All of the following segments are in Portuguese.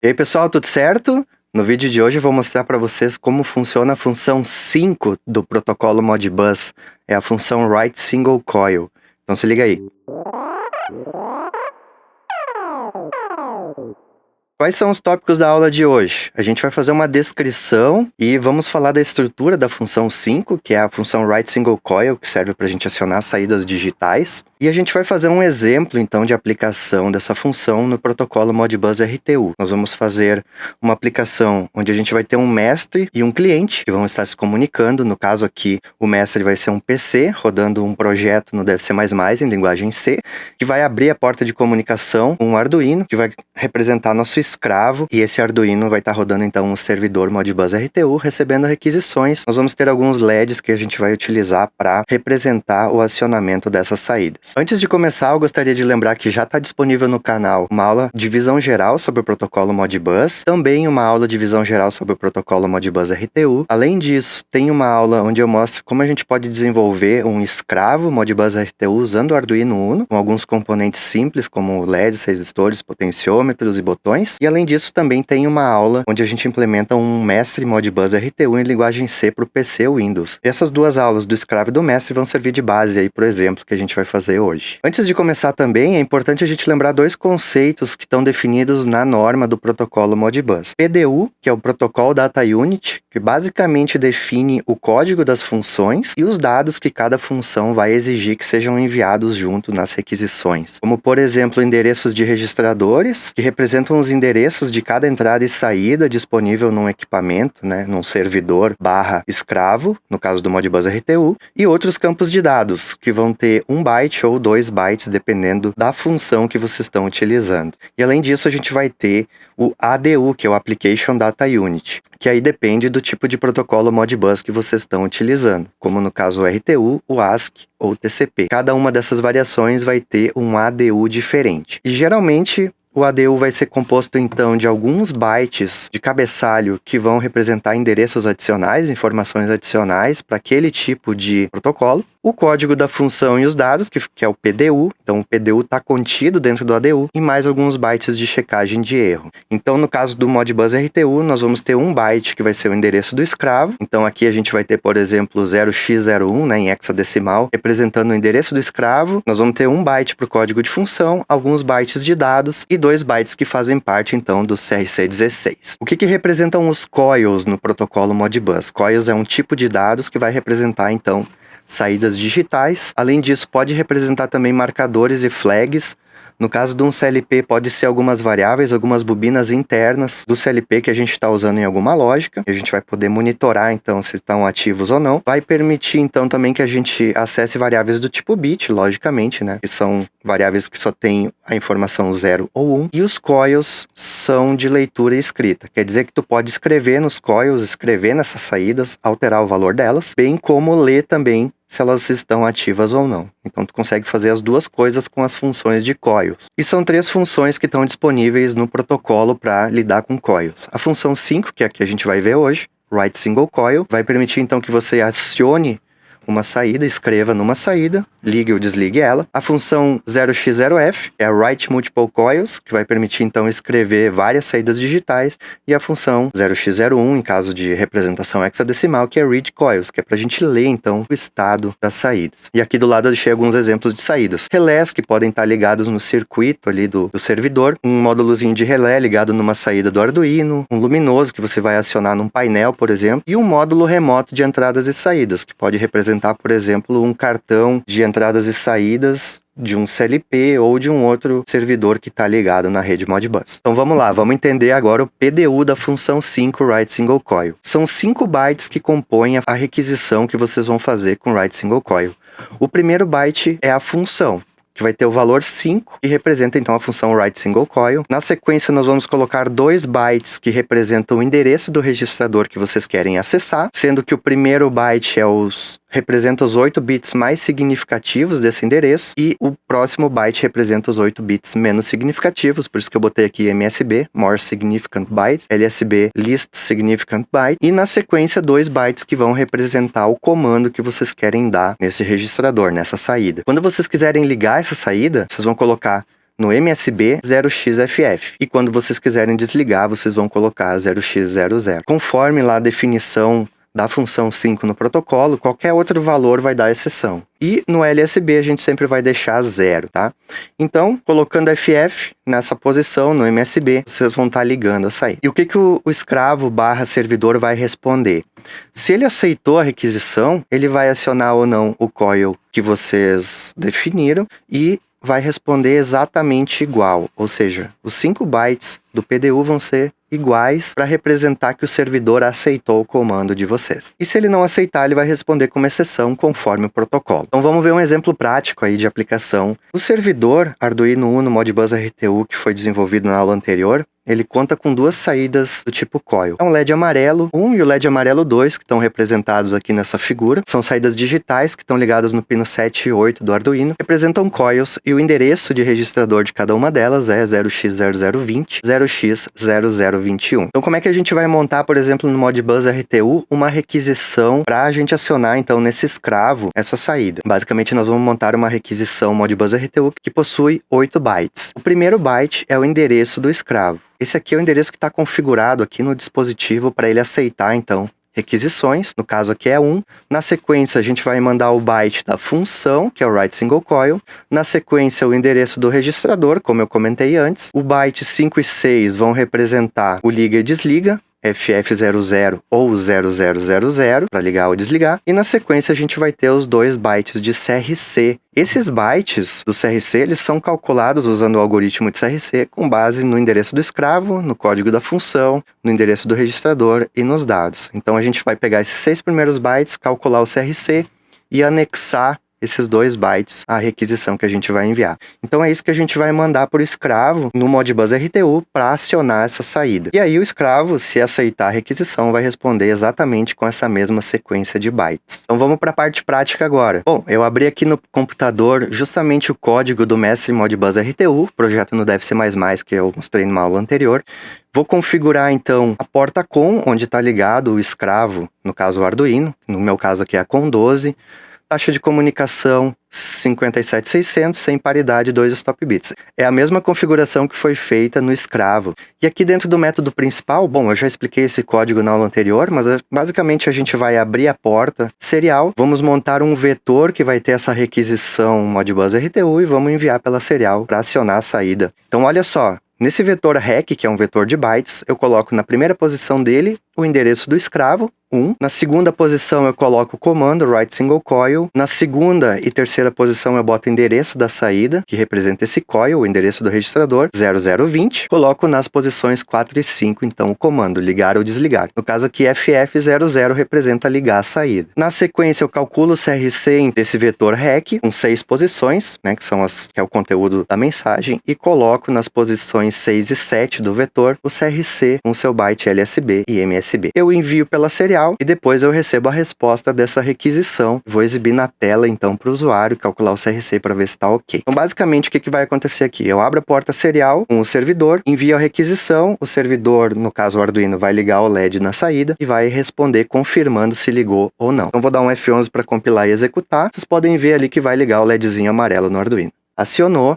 E aí, pessoal, tudo certo? No vídeo de hoje eu vou mostrar para vocês como funciona a função 5 do protocolo Modbus. É a função Write Single Coil. Então se liga aí. Quais são os tópicos da aula de hoje? A gente vai fazer uma descrição e vamos falar da estrutura da função 5, que é a função Write Single Coil, que serve para a gente acionar saídas digitais. E a gente vai fazer um exemplo, então, de aplicação dessa função no protocolo Modbus RTU. Nós vamos fazer uma aplicação onde a gente vai ter um mestre e um cliente que vão estar se comunicando. No caso aqui, o mestre vai ser um PC rodando um projeto no DevC++ em linguagem C, que vai abrir a porta de comunicação com um Arduino, que vai representar nosso escravo, e esse Arduino vai estar rodando então um servidor Modbus RTU, recebendo requisições. Nós vamos ter alguns LEDs que a gente vai utilizar para representar o acionamento dessas saídas. Antes de começar, eu gostaria de lembrar que já está disponível no canal uma aula de visão geral sobre o protocolo Modbus, também uma aula de visão geral sobre o protocolo Modbus RTU. Além disso, tem uma aula onde eu mostro como a gente pode desenvolver um escravo Modbus RTU usando o Arduino Uno, com alguns componentes simples como LEDs, resistores, potenciômetros e botões. E além disso, também tem uma aula onde a gente implementa um mestre Modbus RTU em linguagem C para o PC ou Windows. E essas duas aulas do escravo e do mestre vão servir de base aí para o exemplo que a gente vai fazer hoje. Antes de começar também, é importante a gente lembrar dois conceitos que estão definidos na norma do protocolo Modbus. PDU, que é o Protocol Data Unit, que basicamente define o código das funções e os dados que cada função vai exigir que sejam enviados junto nas requisições. Como, por exemplo, endereços de registradores, que representam os endereços de cada entrada e saída disponível num equipamento, num servidor /escravo, no caso do Modbus RTU, e outros campos de dados, que vão ter 1 byte ou 2 bytes, dependendo da função que vocês estão utilizando. E além disso, a gente vai ter o ADU, que é o Application Data Unit, que aí depende do tipo de protocolo Modbus que vocês estão utilizando, como no caso o RTU, o ASCII ou o TCP. Cada uma dessas variações vai ter um ADU diferente. E geralmente o ADU vai ser composto, então, de alguns bytes de cabeçalho que vão representar endereços adicionais, informações adicionais para aquele tipo de protocolo. O código da função e os dados, que é o PDU. Então, o PDU está contido dentro do ADU. E mais alguns bytes de checagem de erro. Então, no caso do Modbus RTU, nós vamos ter 1 byte, que vai ser o endereço do escravo. Então, aqui a gente vai ter, por exemplo, 0x01, em hexadecimal, representando o endereço do escravo. Nós vamos ter 1 byte para o código de função, alguns bytes de dados e 2 bytes que fazem parte, então, do CRC16. O que representam os coils no protocolo Modbus? Coils é um tipo de dados que vai representar, então, saídas digitais. Além disso, pode representar também marcadores e flags. No caso de um CLP, pode ser algumas variáveis, algumas bobinas internas do CLP que a gente está usando em alguma lógica. A gente vai poder monitorar, então, se estão ativos ou não. Vai permitir, então, também que a gente acesse variáveis do tipo bit, logicamente, que são variáveis que só têm a informação 0 ou 1. E os coils são de leitura e escrita. Quer dizer que tu pode escrever nos coils, escrever nessas saídas, alterar o valor delas, bem como ler também se elas estão ativas ou não. Então, tu consegue fazer as duas coisas com as funções de coils. E são 3 funções que estão disponíveis no protocolo para lidar com coils. A função 5, que é a que a gente vai ver hoje, Write Single Coil, vai permitir então que você acione uma saída, escreva numa saída, ligue ou desligue ela. A função 0x0f é a Write Multiple Coils, que vai permitir então escrever várias saídas digitais, e a função 0x01, em caso de representação hexadecimal, que é Read Coils, que é para a gente ler então o estado das saídas. E aqui do lado eu deixei alguns exemplos de saídas. Relés, que podem estar ligados no circuito ali do servidor, um módulozinho de relé ligado numa saída do Arduino, um luminoso que você vai acionar num painel, por exemplo, e um módulo remoto de entradas e saídas, que pode representar, por exemplo, um cartão de entradas e saídas de um CLP ou de um outro servidor que está ligado na rede Modbus. Então vamos lá, vamos entender agora o PDU da função 5 Write Single Coil. São 5 bytes que compõem a requisição que vocês vão fazer com Write Single Coil. O primeiro byte é a função, que vai ter o valor 5, que representa então a função Write Single Coil. Na sequência, nós vamos colocar 2 bytes que representam o endereço do registrador que vocês querem acessar, sendo que o primeiro byte representa os 8 bits mais significativos desse endereço, e o próximo byte representa os 8 bits menos significativos, por isso que eu botei aqui MSB, More Significant Byte, LSB, Least Significant Byte, e na sequência 2 bytes que vão representar o comando que vocês querem dar nesse registrador, nessa saída. Quando vocês quiserem ligar essa saída, vocês vão colocar no MSB 0xFF. E quando vocês quiserem desligar, vocês vão colocar 0x00. Conforme lá a definição da função 5 no protocolo, qualquer outro valor vai dar exceção. E no LSB a gente sempre vai deixar 0, tá? Então, colocando FF nessa posição no MSB, vocês vão estar ligando a saída. E o que o escravo / servidor vai responder? Se ele aceitou a requisição, ele vai acionar ou não o coil que vocês definiram e vai responder exatamente igual, ou seja, os 5 bytes do PDU vão ser iguais para representar que o servidor aceitou o comando de vocês. E se ele não aceitar, ele vai responder como exceção conforme o protocolo. Então vamos ver um exemplo prático aí de aplicação. O servidor Arduino Uno Modbus RTU que foi desenvolvido na aula anterior, ele conta com 2 saídas do tipo coil. É um LED amarelo 1 e o LED amarelo 2, que estão representados aqui nessa figura. São saídas digitais que estão ligadas no pino 7 e 8 do Arduino. Representam coils e o endereço de registrador de cada uma delas é 0x0020, 0x0021. Então como é que a gente vai montar, por exemplo, no Modbus RTU, uma requisição para a gente acionar, então, nesse escravo, essa saída? Basicamente, nós vamos montar uma requisição Modbus RTU que possui 8 bytes. O primeiro byte é o endereço do escravo. Esse aqui é o endereço que está configurado aqui no dispositivo para ele aceitar, então, requisições. No caso aqui é 1. Na sequência, a gente vai mandar o byte da função, que é o write single coil. Na sequência, o endereço do registrador, como eu comentei antes. O byte 5 e 6 vão representar o liga e desliga, FF00 ou 0000 para ligar ou desligar. E na sequência a gente vai ter os 2 bytes de CRC. Esses bytes do CRC, eles são calculados usando o algoritmo de CRC com base no endereço do escravo, no código da função, no endereço do registrador e nos dados. Então a gente vai pegar esses 6 primeiros bytes, calcular o CRC e anexar esses 2 bytes à requisição que a gente vai enviar. Então é isso que a gente vai mandar para o escravo no Modbus RTU para acionar essa saída. E aí o escravo, se aceitar a requisição, vai responder exatamente com essa mesma sequência de bytes. Então vamos para a parte prática agora. Bom, eu abri aqui no computador justamente o código do mestre Modbus RTU, projeto no Deve Ser Mais Mais que eu mostrei numa aula anterior. Vou configurar então a porta COM, onde está ligado o escravo, no caso o Arduino, no meu caso aqui é a COM 12, taxa de comunicação 57600, sem paridade 2 stop bits. É a mesma configuração que foi feita no escravo. E aqui dentro do método principal, bom, eu já expliquei esse código na aula anterior, mas basicamente a gente vai abrir a porta serial, vamos montar um vetor que vai ter essa requisição Modbus RTU e vamos enviar pela serial para acionar a saída. Então olha só, nesse vetor REC, que é um vetor de bytes, eu coloco na primeira posição dele o endereço do escravo, 1. Na segunda posição eu coloco o comando write single coil. Na segunda e terceira posição eu boto o endereço da saída, que representa esse coil, o endereço do registrador, 0020. Coloco nas posições 4 e 5, então, o comando ligar ou desligar. No caso aqui, FF00 representa ligar a saída. Na sequência eu calculo o CRC desse vetor REC, com 6 posições, né, que é o conteúdo da mensagem, e coloco nas posições 6 e 7 do vetor o CRC com seu byte LSB e MSB. Eu envio pela serial e depois eu recebo a resposta dessa requisição. Vou exibir na tela então para o usuário calcular o CRC para ver se está ok. Então basicamente o que vai acontecer aqui? Eu abro a porta serial com o servidor, envio a requisição, o servidor, no caso o Arduino, vai ligar o LED na saída e vai responder confirmando se ligou ou não. Então vou dar um F11 para compilar e executar. Vocês podem ver ali que vai ligar o LEDzinho amarelo no Arduino. Acionou.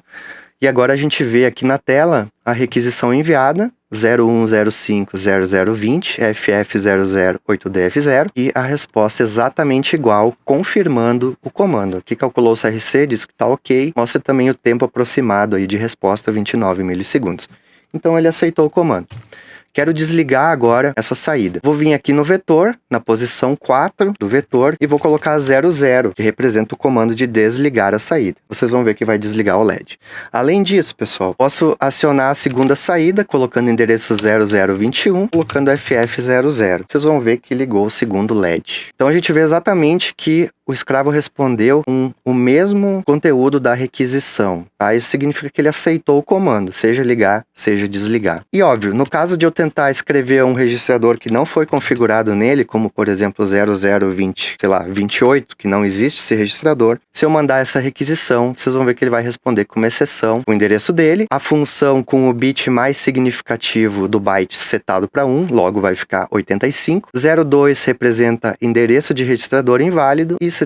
E agora a gente vê aqui na tela a requisição enviada, 01050020 FF008DF0 e a resposta exatamente igual, confirmando o comando. Aqui calculou o CRC, diz que está ok, mostra também o tempo aproximado aí de resposta, 29 milissegundos. Então ele aceitou o comando. Quero desligar agora essa saída. Vou vir aqui no vetor, na posição 4 do vetor, e vou colocar 00, que representa o comando de desligar a saída. Vocês vão ver que vai desligar o LED. Além disso, pessoal, posso acionar a segunda saída, colocando o endereço 0021, colocando FF00. Vocês vão ver que ligou o segundo LED. Então a gente vê exatamente que o escravo respondeu com o mesmo conteúdo da requisição, tá? Isso significa que ele aceitou o comando, seja ligar, seja desligar. E óbvio, no caso de eu tentar escrever um registrador que não foi configurado nele, como por exemplo 0020, sei lá, 28, que não existe esse registrador, se eu mandar essa requisição, vocês vão ver que ele vai responder com uma exceção, o endereço dele, a função com o bit mais significativo do byte setado para 1, logo vai ficar 85, 02 representa endereço de registrador inválido e